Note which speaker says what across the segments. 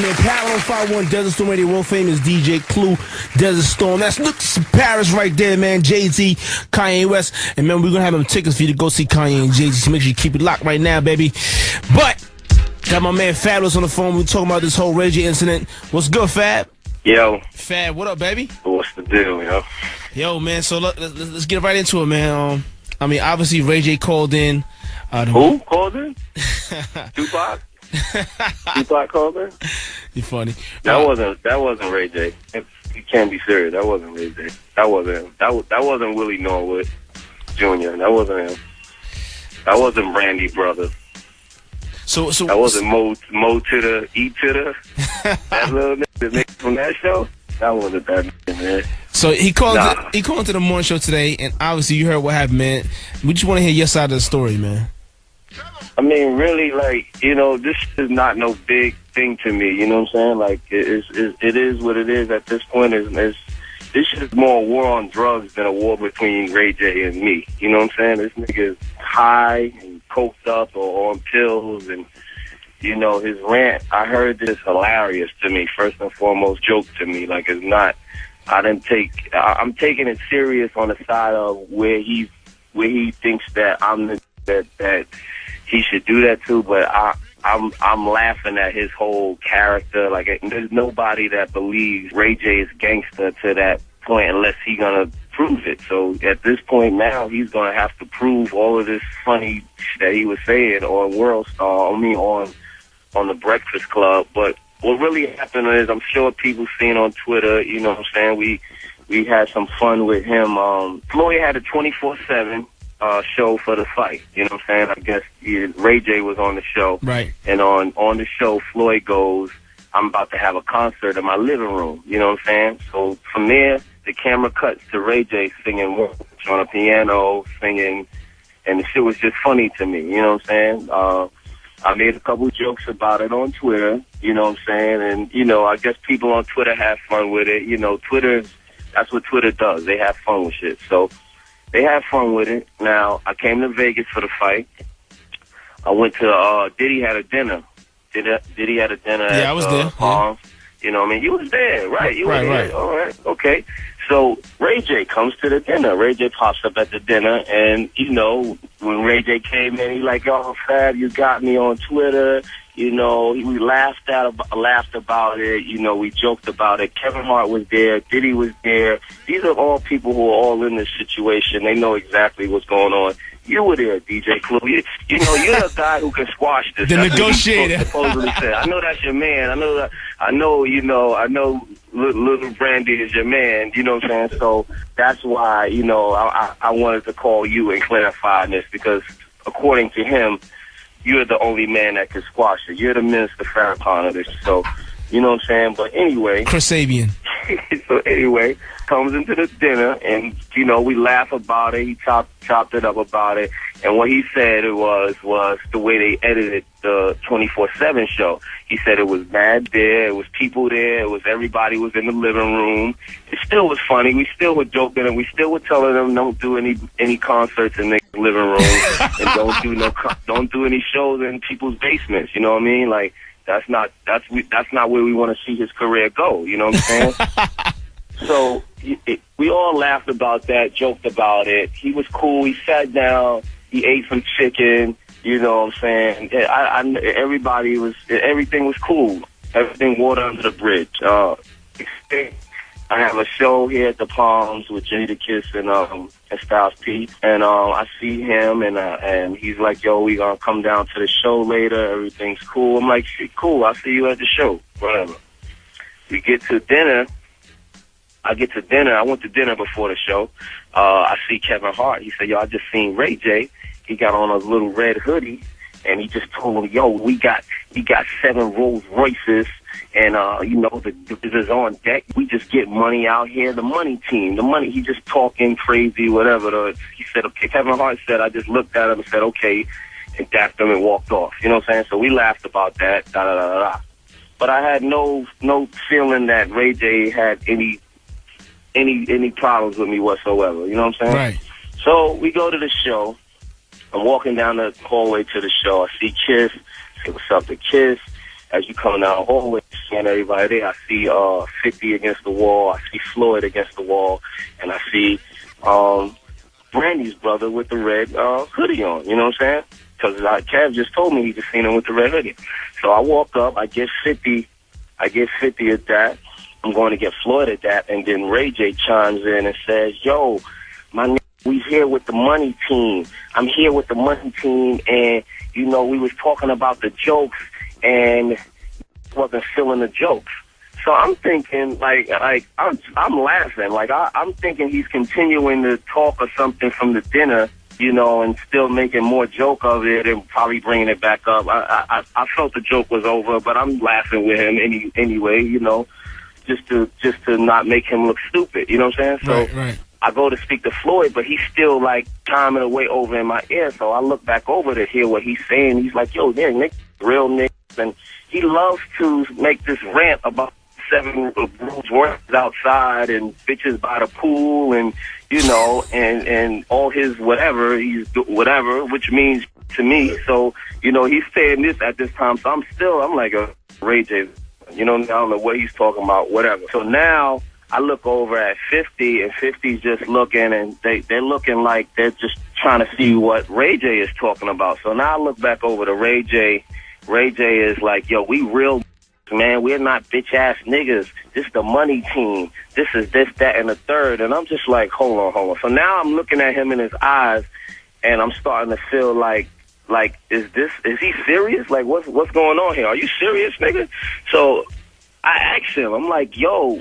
Speaker 1: Man, Fabolous 51 Desert Storm Radio, world famous DJ Clue, Desert Storm. That's look Paris right there, man. Jay-Z, Kanye West, and man, we're gonna have them tickets for you to go see Kanye and Jay-Z. So make sure you keep it locked right now, baby. But got my man Fabolous on the phone. We're talking about this whole Ray J incident. What's good, Fab?
Speaker 2: Yo.
Speaker 1: Fab, what up, baby?
Speaker 2: What's the deal, yo?
Speaker 1: Yo, man. So let's get right into it, man. I mean, obviously Ray J called in.
Speaker 2: Who called in? Tupac. Tupac called in.
Speaker 1: You funny.
Speaker 2: That wasn't Ray J. You can't be serious. That wasn't Ray J. That wasn't him. That wasn't Willie Norwood Jr. That wasn't him. That wasn't Brandy Brothers.
Speaker 1: So
Speaker 2: that wasn't Mo to the E to the that little nigga from that show. That wasn't that nigga, man.
Speaker 1: So he called into the morning show today, and obviously you heard what happened, man. We just want to hear your side of the story, man.
Speaker 2: I mean, really, like, you know, this is not no big thing to me. You know what I'm saying? Like, it is what it is at this point. This is more a war on drugs than a war between Ray J and me. You know what I'm saying? This nigga's high and coked up or on pills, and, you know, his rant, I heard this hilarious to me, first and foremost, joke to me. Like, it's not, I'm taking it serious on the side of where he thinks that that he should do that too, but I'm laughing at his whole character. Like, there's nobody that believes Ray J is gangster to that point unless he's gonna prove it. So at this point now, he's gonna have to prove all of this funny that he was saying on World Star. I mean, on the Breakfast Club. But what really happened is, I'm sure people seen on Twitter. You know what I'm saying? We had some fun with him. Floyd had a 24/7. Show for the fight. You know what I'm saying? I guess Ray J was on the show.
Speaker 1: Right.
Speaker 2: And on the show, Floyd goes, I'm about to have a concert in my living room. You know what I'm saying? So from there, the camera cuts to Ray J singing on a piano, singing, and the shit was just funny to me. You know what I'm saying? I made a couple jokes about it on Twitter. You know what I'm saying? And, you know, I guess people on Twitter have fun with it. You know, that's what Twitter does. They have fun with shit. So they had fun with it. Now, I came to Vegas for the fight. I went to, Diddy had a dinner. Diddy had a dinner at
Speaker 1: I was there.
Speaker 2: Palms. Yeah. You know what I mean? You was there, right? You
Speaker 1: right,
Speaker 2: were there.
Speaker 1: Right.
Speaker 2: All right, okay. So Ray J comes to the dinner. Ray J pops up at the dinner, and, you know, when Ray J came in, he like, oh, Fab, you got me on Twitter. You know, we laughed about it. You know, we joked about it. Kevin Hart was there. Diddy was there. These are all people who are all in this situation. They know exactly what's going on. You were there, DJ Clue. You know, you're the guy who can squash this.
Speaker 1: The negotiator.
Speaker 2: Supposedly said. I know that's your man. I know. Little Brandy is your man. You know what I'm saying? So that's why, you know, I wanted to call you and clarify this, because according to him, you're the only man that can squash it. You're the Minister Farrakhan of this. So, you know what I'm saying? But anyway.
Speaker 1: Chris Sabian.
Speaker 2: So anyway, comes into the dinner, and, you know, we laugh about it. He chopped it up about it. And what he said was the way they edited the 24/7 show. He said it was mad there. It was people there. It was everybody was in the living room. It still was funny. We still were joking, and we still were telling them don't do any concerts in their living room, and don't do any shows in people's basements. You know what I mean? Like, that's not where we want to see his career go. You know what I'm saying? So we all laughed about that, joked about it. He was cool. He sat down. He ate some chicken. You know what I'm saying? Everything was cool. Everything water under the bridge. I have a show here at the Palms with Jada Kiss and Styles P. And I see him, and he's like, yo, we gonna come down to the show later. Everything's cool. I'm like, shit, cool. I'll see you at the show. Whatever. We get to dinner. I went to dinner before the show. I see Kevin Hart. He said, yo, I just seen Ray J. He got on a little red hoodie, and he just told him, yo, we got 7 Rolls Royces, and, you know, the is on deck. We just get money out here. The money team, he just talking crazy, whatever. He said, okay, Kevin Hart said, I just looked at him and said, okay, and dapped him and walked off. You know what I'm saying? So we laughed about that, da-da-da-da-da. But I had no feeling that Ray J had any problems with me whatsoever. You know what I'm saying?
Speaker 1: Right.
Speaker 2: So we go to the show. I'm walking down the hallway to the show. I see Kiss. Say what's up to Kiss. As you come down the hallway, seeing everybody there. I see 50 against the wall. I see Floyd against the wall, and I see Brandy's brother with the red hoodie on. You know what I'm saying? Because Kev just told me he just seen him with the red hoodie. So I walk up. I get 50. I get 50 at that. I'm going to get Floyd at that, and then Ray J chimes in and says, "Yo, my nigga, we here with the money team. I'm here with the money team, and you know we was talking about the jokes, and wasn't feeling the jokes." So I'm thinking, like I'm laughing, like I'm thinking he's continuing to talk or something from the dinner, you know, and still making more joke of it and probably bringing it back up. I felt the joke was over, but I'm laughing with him anyway, you know. Just to not make him look stupid, you know what I'm saying? So
Speaker 1: right.
Speaker 2: I go to speak to Floyd, but he's still like chiming away over in my ear. So I look back over to hear what he's saying. He's like, "Yo, there, Nick, real Nick," and he loves to make this rant about 7 Rolls Royces outside and bitches by the pool, and you know, and all his whatever which means to me. So you know, he's saying this at this time. So I'm like a Ray J. You know, I don't know what he's talking about, whatever. So now I look over at 50, and 50's just looking, and they're looking like they're just trying to see what Ray J is talking about. So now I look back over to Ray J. Ray J is like, "Yo, we real, man. We're not bitch-ass niggas. This the money team. This is this, that, and the third." And I'm just like, hold on. So now I'm looking at him in his eyes, and I'm starting to feel like, is he serious? Like, what's going on here? Are you serious, nigga? So I asked him, I'm like, "Yo,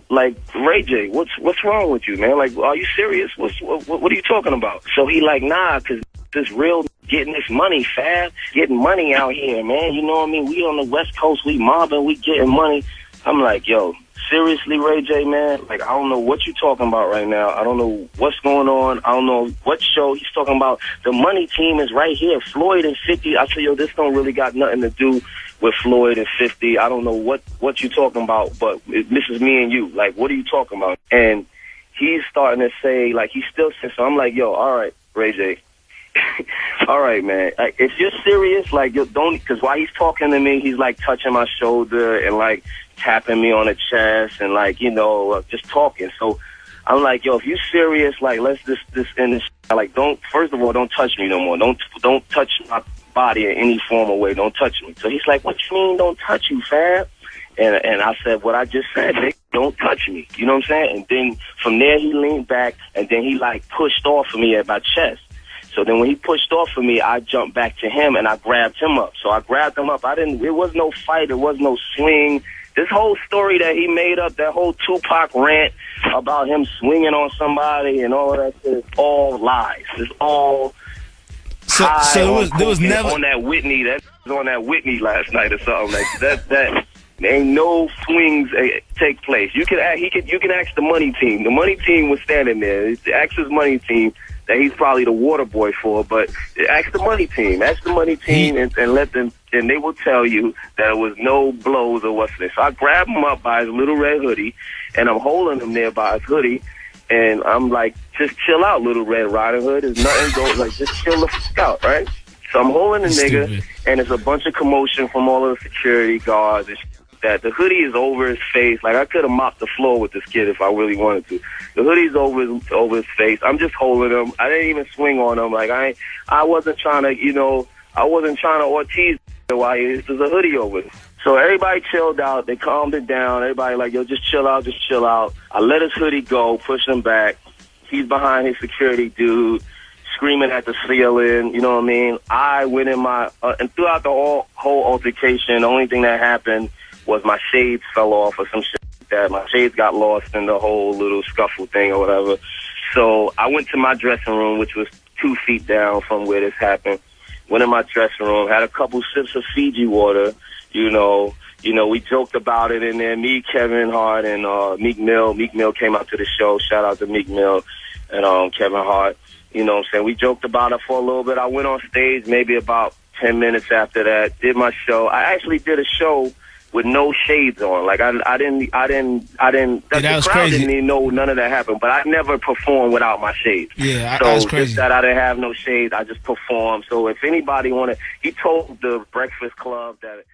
Speaker 2: like, Ray J, what's wrong with you, man? Like, are you serious? What are you talking about?" So he like, "Nah, cause this real getting this money, Fab, getting money out here, man. You know what I mean? We on the West Coast, we mobbing, we getting money." I'm like, "Yo, seriously, Ray J, man? Like, I don't know what you're talking about right now. I don't know what's going on. I don't know what show he's talking about. The money team is right here. Floyd and 50. I said, "Yo, this don't really got nothing to do with Floyd and 50. I don't know what you're talking about, but this is me and you. Like, what are you talking about?" And he's starting to say, like, he still says, so I'm like, "Yo, all right, Ray J." All right, man. Like, if you're serious, like, you don't, because while he's talking to me, he's like touching my shoulder and like tapping me on the chest and like, you know, just talking. So I'm like, "Yo, if you're serious, like, let's this end this. Like, first of all, don't touch me no more. Don't touch my body in any form or way. Don't touch me." So he's like, "What you mean, don't touch you, Fab?" And I said what I just said, Nick, don't touch me. You know what I'm saying? And then from there he leaned back and then he like pushed off of me at my chest. So then when he pushed off of me, I jumped back to him and I grabbed him up. So I grabbed him up. It was no fight. It was no swing. This whole story that he made up, that whole Tupac rant about him swinging on somebody and all of that shit, is all lies. It's all
Speaker 1: so there was never
Speaker 2: on that Whitney. That was on that Whitney last night or something like that. Ain't no swings take place. You can ask the money team. The money team was standing there. Ask his money team that he's probably the water boy for, but ask the money team. Ask the money team and let them, and they will tell you that there was no blows or what's this. So I grab him up by his little red hoodie, and I'm holding him there by his hoodie, and I'm like, "Just chill out, Little Red Riding Hood. There's nothing going, like, just chill the fuck out, right?" So I'm holding the nigga,
Speaker 1: Stupid.
Speaker 2: and it's a bunch of commotion from all of the security guards and that. The hoodie is over his face. Like, I could have mopped the floor with this kid if I really wanted to. The hoodie's over his face. I'm just holding him. I didn't even swing on him. Like, I wasn't trying to, you know, Ortiz while there's a hoodie over it. So everybody chilled out. They calmed it down. Everybody like, "Yo, just chill out, just chill out." I let his hoodie go, push him back. He's behind his security dude, screaming at the ceiling, you know what I mean? I went in my, and throughout the whole altercation, the only thing that happened was my shades fell off or some shit like that. My shades got lost in the whole little scuffle thing or whatever. So I went to my dressing room, which was 2 feet down from where this happened. Went in my dressing room, had a couple sips of Fiji water, you know, we joked about it in there. Me, Kevin Hart, and Meek Mill. Meek Mill came out to the show. Shout out to Meek Mill and Kevin Hart. You know what I'm saying? We joked about it for a little bit. I went on stage maybe about 10 minutes after that, did my show. I actually did a show with no shades on. Like, I didn't, the crowd
Speaker 1: crazy.
Speaker 2: didn't even know none of that happened, but I never performed without my shades.
Speaker 1: Yeah,
Speaker 2: so
Speaker 1: that was crazy.
Speaker 2: Just that I didn't have no shades, I just performed. So if anybody he told the Breakfast Club that